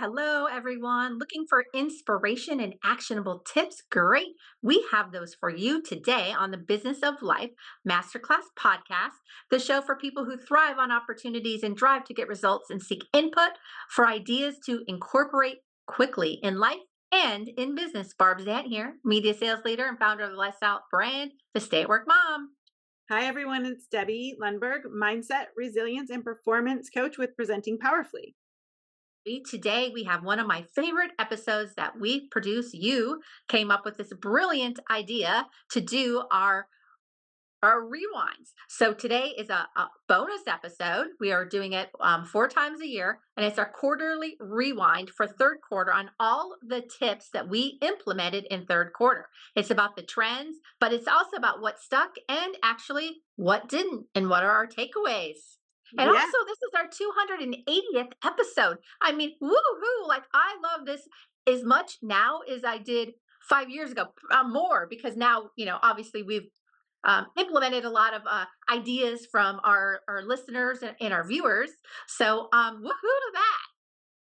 hello, everyone. Looking for inspiration and actionable tips? Great. We have those for you today on the Business of Life Masterclass podcast, the show for people who thrive on opportunities and drive to get results and seek input for ideas to incorporate quickly in life and in business. Barb Zant here, media sales leader and founder of the Lifestyle brand, the Stay at Work Mom. Hi, everyone. It's Debbie Lundberg, mindset, resilience, and performance coach with Presenting Powerfully. Today, we have one of my favorite episodes that we produce. You came up with this brilliant idea to do our rewinds. So today is a bonus episode. We are doing it 4 times a year, and it's our quarterly rewind for third quarter on all the tips that we implemented in third quarter. It's about the trends, but it's also about what stuck and actually what didn't, and what are our takeaways. And Yeah, also, this is our 280th episode. I mean, woohoo! Like, I love this as much now as I did 5 years ago, more, because now, obviously we've implemented a lot of ideas from our listeners and our viewers. So, woohoo to that.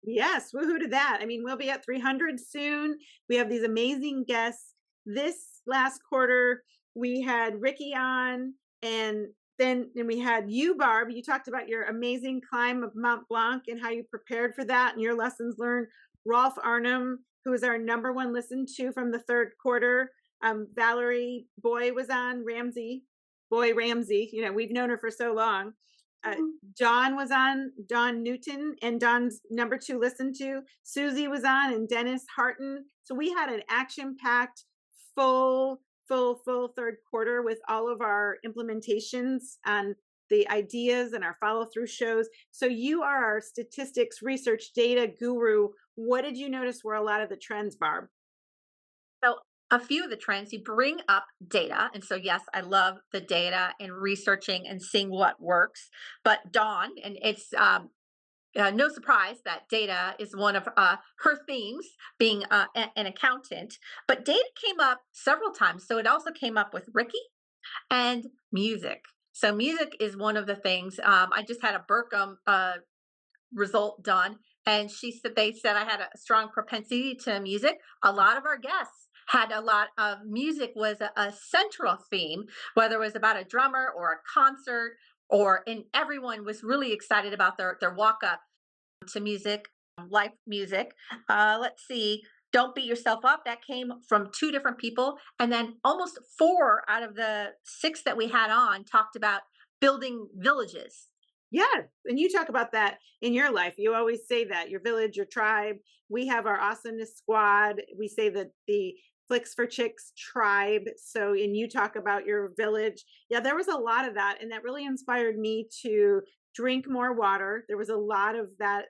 yes. Woohoo to that. I mean, we'll be at 300 soon. We have these amazing guests. This last quarter, we had Ricky on, and then we had you, Barb. You talked about your amazing climb of Mont Blanc and how you prepared for that and your lessons learned. Rolf Arnhem, who is our number one listened to from the third quarter. Valerie Boy was on, Boy Ramsey. We've known her for so long. Uh, John was on, Don Newton, and Don's number 2 listened to. Susie was on, and Dennis Harton. So we had an action-packed, full third quarter with all of our implementations and the ideas and our follow-through shows. So you are our statistics, research, data guru. What did you notice were a lot of the trends, Barb? So, a few of the trends, you bring up data. And so, yes, I love the data and researching and seeing what works. But Dawn, and it's no surprise that data is one of her themes, being an accountant. But data came up several times. So, it also came up with Ricky and music. So, music is one of the things. I just had a Burkham result done, and they said I had a strong propensity to music. A lot of our guests had a lot of music, was a central theme, whether it was about a drummer or a concert, and everyone was really excited about their walk up to music, life music. Let's see. Don't beat yourself up. That came from 2 different people. And then almost 4 out of the 6 that we had on talked about building villages. Yeah. And you talk about that in your life. You always say that your village, your tribe. We have our awesomeness squad. We say that the Flicks for Chicks tribe. So, and you talk about your village. Yeah, there was a lot of that. And that really inspired me to drink more water. There was a lot of that,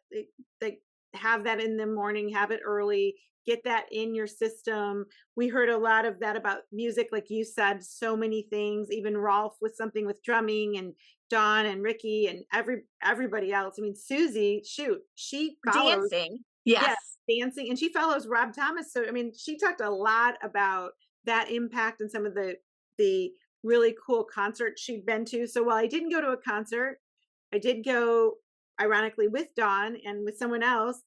like have that in the morning, have it early, get that in your system. We heard a lot of that about music, like you said, so many things. Even Rolf with something with drumming, and Don and Ricky and everybody else. I mean, Susie, shoot, she follows, Dancing. yeah, Yes. dancing, and she follows Rob Thomas. So I mean, she talked a lot about that impact and some of the really cool concerts she'd been to. So while I didn't go to a concert, I did go, ironically, with Dawn and with someone else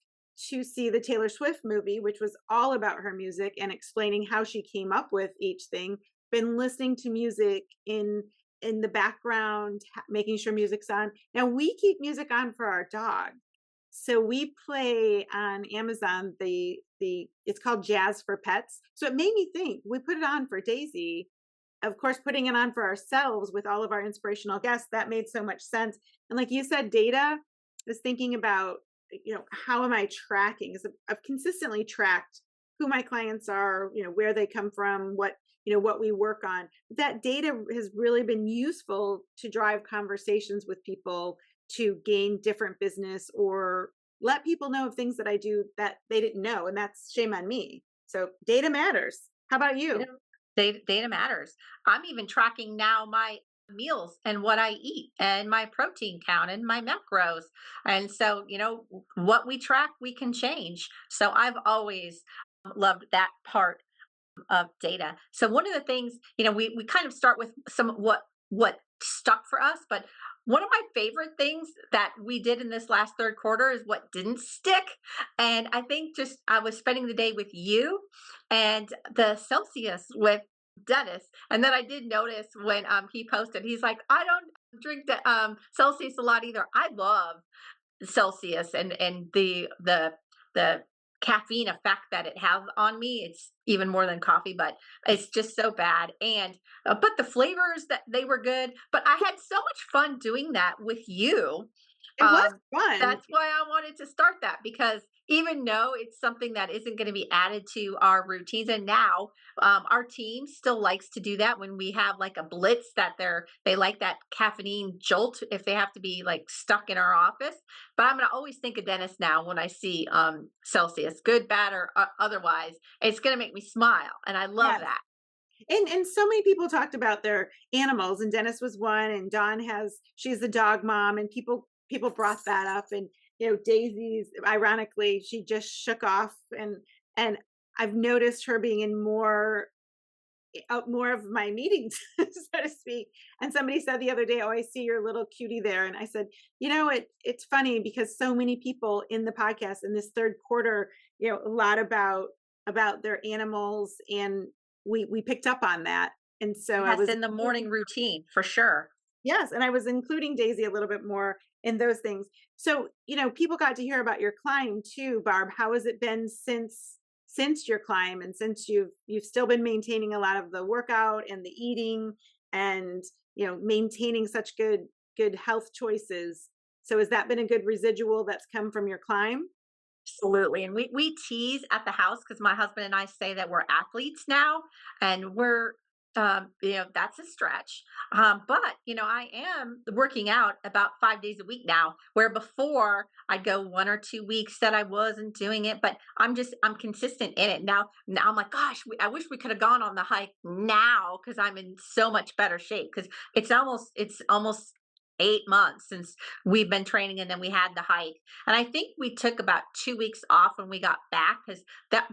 to see the Taylor Swift movie, which was all about her music and explaining how she came up with each thing. Been listening to music in the background, making sure music's on. Now we keep music on for our dog. So we play on Amazon it's called Jazz for Pets. So it made me think, we put it on for Daisy. Of course, putting it on for ourselves with all of our inspirational guests, that made so much sense. And like you said, data, I was thinking about, how am I tracking? Because I've consistently tracked who my clients are, where they come from, what we work on. That data has really been useful to drive conversations with people to gain different business or let people know of things that I do that they didn't know. And that's shame on me. So data matters. How about You you? know, data matters. I'm even tracking now my meals and what I eat and my protein count and my macros. And so, what we track, we can change. So I've always loved that part of data. So one of the things, we kind of start with some what stuck for us, but One of my favorite things that we did in this last third quarter is what didn't stick. And I think just I was spending the day with you and the Celsius with Dennis. And then I did notice when he posted, he's like, I don't drink the Celsius a lot either. I love Celsius and the caffeine effect that it has on me. It's even more than coffee, but it's just so bad. And but the flavors that they were good. But I had so much fun doing that with you. It was Um, fun. that's why I wanted to start that because even though it's something that isn't going to be added to our routines, and now our team still likes to do that when we have like a blitz that they like that caffeine jolt if they have to be like stuck in our office. But I'm gonna always think of Dennis now when I see Celsius, good, bad, or otherwise. It's gonna make me smile, and I love Yes. that. And so many people talked about their animals, and Dennis was one, and Dawn has she's the dog mom, and people brought that up, and Daisy's ironically she just shook off, and I've noticed her being in more of my meetings, so to speak. And somebody said the other day, "Oh, I see your little cutie there." And I said, it's funny because so many people in the podcast in this third quarter, a lot about their animals, and we picked up on that. And so I Yes, was in the morning routine for sure. yes, and I was including Daisy a little bit more in those things. So, people got to hear about your climb too, Barb. How has it been since your climb, and since you've still been maintaining a lot of the workout and the eating, and maintaining such good health choices. So has that been a good residual that's come from your climb? Absolutely. And we tease at the house because my husband and I say that we're athletes now and we're that's a stretch. But I am working out about 5 days a week now, where before I'd go 1 or 2 weeks that I wasn't doing it, but I'm consistent in it. Now I'm like, gosh, I wish we could have gone on the hike now because I'm in so much better shape because it's almost 8 months since we've been training and then we had the hike. And I think we took about 2 weeks off when we got back because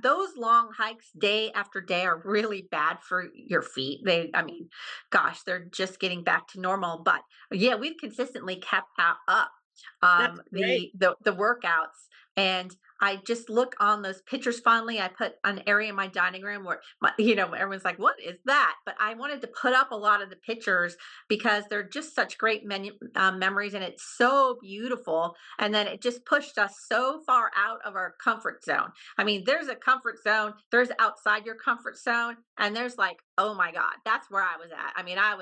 those long hikes day after day are really bad for your feet. I mean, gosh, they're just getting back to normal. But yeah, we've consistently kept that up. That's great. The workouts, and I just look on those pictures fondly. I put an area in my dining room where everyone's like, "What is that?" But I wanted to put up a lot of the pictures because they're just such great memories, and it's so beautiful. And then it just pushed us so far out of our comfort zone. I mean, there's a comfort zone, there's outside your comfort zone, and there's like, oh my God, that's where I was at. I mean, I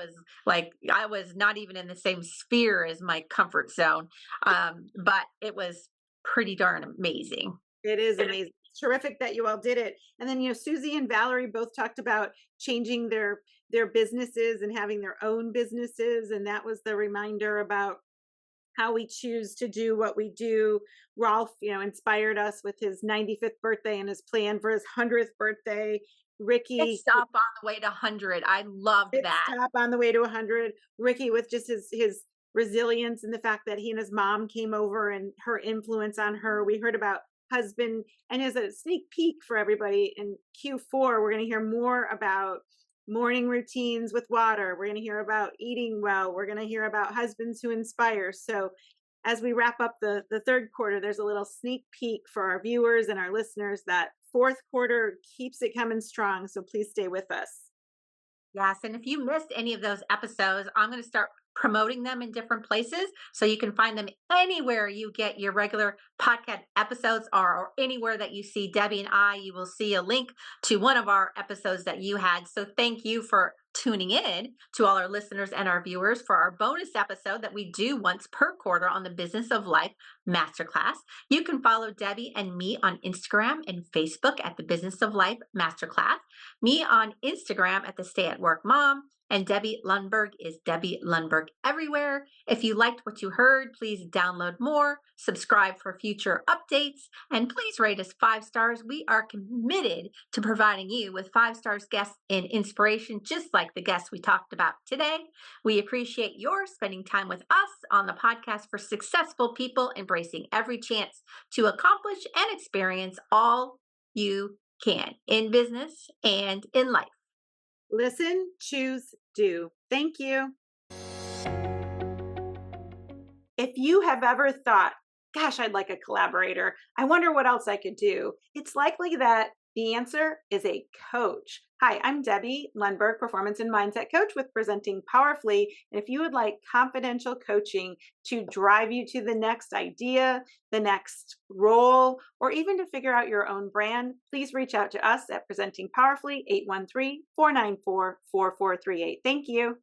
was not even in the same sphere as my comfort zone. But it was pretty darn amazing. It is amazing. It's terrific that you all did it. And then, Susie and Valerie both talked about changing their businesses and having their own businesses. And that was the reminder about how we choose to do what we do. Rolf, inspired us with his 95th birthday and his plan for his 100th birthday. Pit Ricky, stop on the way to 100. I loved pit that. stop on the way to 100. Ricky with just his resilience and the fact that he and his mom came over and her influence on her. We heard about husband, and as a sneak peek for everybody in Q4, we're going to hear more about morning routines with water. We're going to hear about eating well. We're going to hear about husbands who inspire. So as we wrap up the third quarter, there's a little sneak peek for our viewers and our listeners that fourth quarter keeps it coming strong. So please stay with us. Yes, and if you missed any of those episodes, I'm going to start promoting them in different places so you can find them anywhere you get your regular podcast episodes or anywhere that you see Debbie and I, you will see a link to one of our episodes that you had. So thank you for tuning in to all our listeners and our viewers for our bonus episode that we do once per quarter on the Business of Life Masterclass. You can follow Debbie and me on Instagram and Facebook at the Business of Life Masterclass, me on Instagram at the Stay at Work Mom, and Debbie Lundberg is Debbie Lundberg everywhere. If you liked what you heard, please download more, subscribe for future updates, and please rate us 5 stars. We are committed to providing you with 5 stars guests and inspiration, just like the guests we talked about today. We appreciate your spending time with us on the podcast for successful people embracing every chance to accomplish and experience all you can in business and in life. Listen, choose, do. Thank you. if you have ever thought, gosh, I'd like a collaborator, I wonder what else I could do, it's likely that the answer is a coach. Hi, I'm Debbie Lundberg, Performance and Mindset Coach with Presenting Powerfully. And if you would like confidential coaching to drive you to the next idea, the next role, or even to figure out your own brand, please reach out to us at Presenting Powerfully, 813-494-4438. Thank you.